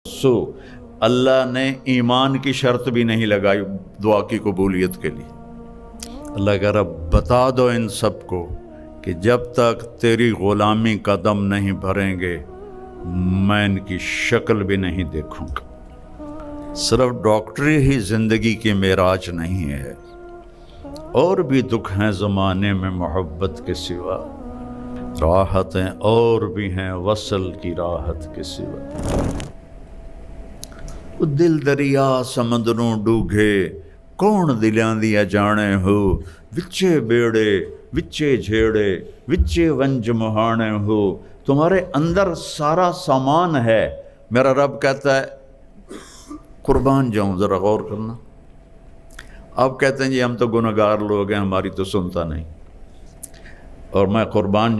सो अल्लाह ने ईमान की शर्त भी नहीं लगाई दुआ की कबूलियत के लिए। अल्लाह कह रहा बता दो इन सबको कि जब तक तेरी ग़ुलामी कदम नहीं भरेंगे मैं इनकी शक्ल भी नहीं देखूंगा। सिर्फ डॉक्टरी ही ज़िंदगी की मेराज नहीं है, और भी दुख हैं ज़माने में मोहब्बत के सिवा, राहतें और भी हैं वसल की राहत के सिवा। दिल दरिया समंदरों डूघे कौन दिलां दिया जाने हो, विच्चे बेड़े विच्चे झेड़े विच्चे वंज मुहाने हो। तुम्हारे अंदर सारा सामान है। मेरा रब कहता है कुर्बान जाऊं, ज़रा गौर करना। आप कहते हैं जी हम तो गुनहगार लोग हैं, हमारी तो सुनता नहीं, और मैं कुर्बान